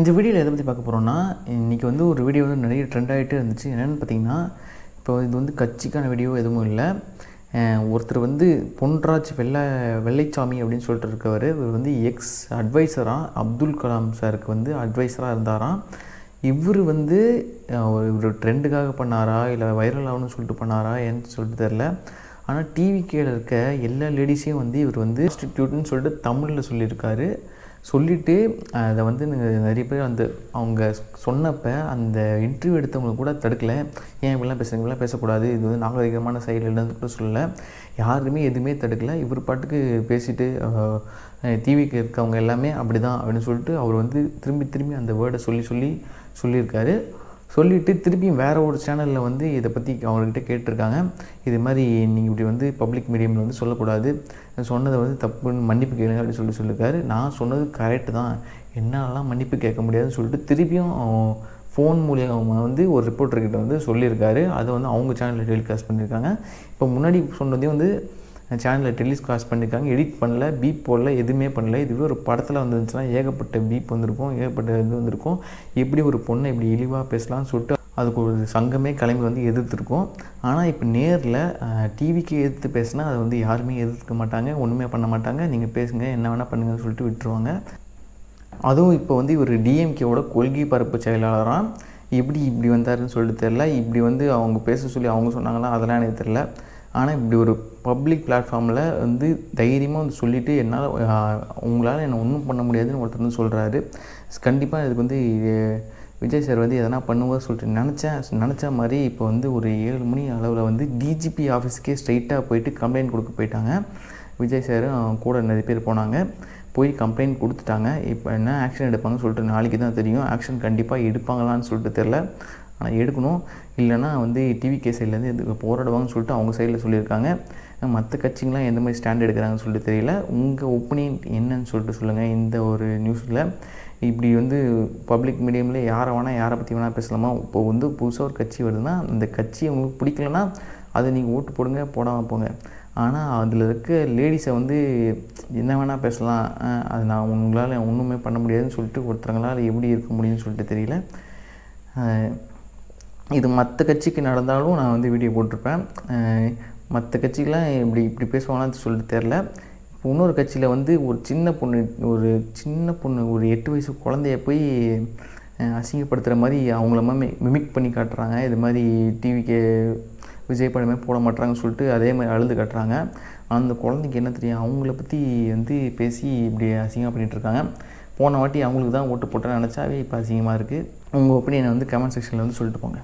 இந்த வீடியோவில் எதை பற்றி பார்க்க போகிறோன்னா, இன்றைக்கி வந்து ஒரு வீடியோ வந்து நிறைய ட்ரெண்ட் ஆகிட்டே இருந்துச்சு. என்னென்னு பார்த்தீங்கன்னா, இப்போ இது வந்து கட்சிக்கான வீடியோ எதுவும் இல்லை. ஒருத்தர் வந்து பொன்ராஜ் வெள்ளைச்சாமி அப்படின்னு சொல்லிட்டு இருக்கவர். இவர் வந்து எக்ஸ் அட்வைசராக அப்துல் கலாம் சாருக்கு வந்து அட்வைசராக இருந்தாராம். இவர் வந்து ஒரு ட்ரெண்டுக்காக பண்ணாரா, இல்லை வைரல் ஆகணும்னு சொல்லிட்டு பண்ணாரா ஏன்னு சொல்லிட்டு தெரில. ஆனால் டிவிகேல இருக்க எல்லா லேடிஸையும் வந்து இவர் வந்து இன்ஸ்டிடியூட்னு சொல்லிட்டு தமிழில் சொல்லியிருக்காரு. சொல்லிவிட்டு அதை வந்து நிறைய பேர் அவங்க சொன்னப்போ அந்த இன்டர்வியூ எடுத்தவங்க கூட தடுக்கலை. ஏன் இப்படிலாம் பேசுகிறீங்க, இப்படிலாம் பேசக்கூடாது, இது வந்து நாகரிகமான செயல் இல்லைன்னு கூட சொல்லலை. யாருமே எதுவுமே தடுக்கலை. இவர் பாட்டுக்கு பேசிவிட்டு டிவிக்கு இருக்கவங்க எல்லாமே அப்படி தான் அப்படின்னு சொல்லிட்டு அவர் வந்து திரும்பி அந்த வேர்டை சொல்லியிருக்காரு. சொல்லிவிட்டு திருப்பியும் வேறு ஒரு சேனலில் வந்து இதை பற்றி அவங்கக்கிட்ட கேட்டிருக்காங்க. இது மாதிரி நீங்கள் இப்படி வந்து பப்ளிக் மீடியமில் வந்து சொல்லக்கூடாது, சொன்னதை வந்து தப்புன்னு மன்னிப்பு கேளுங்க அப்படின்னு சொல்லியிருக்காரு. நான் சொன்னது கரெக்டு தான், என்னாலலாம் மன்னிப்பு கேட்க முடியாதுன்னு சொல்லிட்டு திருப்பியும் ஃபோன் மூலியமாக வந்து ஒரு ரிப்போர்ட்டர்கிட்ட வந்து சொல்லியிருக்காரு. அதை வந்து அவங்க சேனலில் டெலிகாஸ்ட் பண்ணியிருக்காங்க. இப்போ முன்னாடி சொன்னதையும் வந்து சேனலில் டெலிகாஸ்ட் பண்ணியிருக்காங்க. எடிட் பண்ணல, பீப் போடல, எதுவுமே பண்ணல. இதுவே ஒரு படத்தில் வந்துருந்துச்சுன்னா ஏகப்பட்ட பீப் வந்திருக்கும், ஏகப்பட்ட இது வந்திருக்கும். எப்படி ஒரு பொண்ணை இப்படி இழிவாக பேசலாம்னு சொல்லிட்டு அதுக்கு ஒரு சங்கமே கிளம்பி வந்து எதிர்த்துருக்கோம். ஆனால் இப்போ நேரில் டிவிக்கு எதிர்த்து பேசினா அதை வந்து யாருமே எதிர்க்க மாட்டாங்க, ஒன்றுமே பண்ண மாட்டாங்க. நீங்கள் பேசுங்க, என்ன வேணால் பண்ணுங்கன்னு சொல்லிட்டு விட்டுருவாங்க. அதுவும் இப்போ வந்து இவர் டிஎம்கேவோட கொள்கை பரப்பு செயலாளராக இப்படி வந்தாருன்னு சொல்லிட்டு தெரில. இப்படி வந்து அவங்க பேச சொல்லி அவங்க சொன்னாங்களா, அதெல்லாம் எனக்கு தெரில. ஆனால் இப்படி ஒரு பப்ளிக் பிளாட்ஃபார்மில் வந்து தைரியமாக வந்து சொல்லிவிட்டு என்னால் உங்களால் என்னை ஒன்றும் பண்ண முடியாதுன்னு ஒருத்தர் வந்து சொல்கிறாரு. கண்டிப்பாக இதுக்கு வந்து விஜய் சார் வந்து எதனா பண்ணுவார் சொல்லிட்டு நினச்ச மாதிரி இப்போ வந்து ஒரு 7 மணி அளவில் வந்து டிஜிபி ஆஃபீஸுக்கே ஸ்ட்ரைட்டாக போயிட்டு கம்ப்ளைண்ட் கொடுக்க போயிட்டாங்க. விஜய் சாரும் கூட நிறைய பேர் போனாங்க, போய் கம்ப்ளைண்ட் கொடுத்துட்டாங்க. இப்போ என்ன ஆக்ஷன் எடுப்பாங்கன்னு சொல்லிட்டு நாளைக்கு தான் தெரியும். ஆக்ஷன் கண்டிப்பாக எடுப்பாங்களான்னு சொல்லிட்டு தெரில, ஆனால் எடுக்கணும். இல்லைனா வந்து டிவிகே சைட்லேருந்து எதுக்கு போராடுவாங்கன்னு சொல்லிட்டு அவங்க சைடில் சொல்லியிருக்காங்க. மற்ற கட்சிங்களாம் எந்த மாதிரி ஸ்டாண்ட் எடுக்கிறாங்கன்னு சொல்லிட்டு தெரியல. உங்கள் ஒப்பீனியன் என்னன்னு சொல்லிட்டு சொல்லுங்கள். இந்த ஒரு நியூஸில் இப்படி வந்து பப்ளிக் மீடியமில் யாரை பற்றி வேணால் பேசலாமா? இப்போ வந்து புதுசாக ஒரு கட்சி வருதுன்னா அந்த கட்சி உங்களுக்கு பிடிக்கலன்னா அதை நீங்கள் ஓட்டு போடுங்க, போடாமல் போங்க. ஆனால் அதில் இருக்க லேடிஸை வந்து என்ன வேணால் பேசலாம், அது நான் உங்களால் ஒன்றுமே பண்ண முடியாதுன்னு சொல்லிட்டு ஒருத்தவங்களால் எப்படி இருக்க முடியும்னு சொல்லிட்டு தெரியல. இது மற்ற கட்சிக்கு நடந்தாலும் நான் வந்து வீடியோ போட்டிருப்பேன். மற்ற கட்சிக்கெலாம் இப்படி பேசுவாங்களான்னு சொல்லிட்டு தெரில. இப்போ இன்னொரு கட்சியில் வந்து ஒரு சின்ன பொண்ணு ஒரு 8 வயசு குழந்தைய போய் அசிங்கப்படுத்துகிற மாதிரி அவங்கள மிமிக் பண்ணி காட்டுறாங்க. இது மாதிரி டிவிக்கு விஜய் படமே போட மாட்டாங்கன்னு சொல்லிட்டு அதே மாதிரி அழுது காட்டுறாங்க. அந்த குழந்தைக்கு என்ன தெரியும், அவங்கள பற்றி வந்து பேசி இப்படி அசிங்கம் பண்ணிகிட்ருக்காங்க. போன வாட்டி அவங்களுக்கு தான் ஓட்டு போட்டேன்னு நினச்சாவே இப்போ அசிங்கமாக இருக்குது. உங்கள் ஒப்பீனியனை வந்து கமெண்ட் செக்ஷனில் வந்து சொல்லிட்டு போங்க.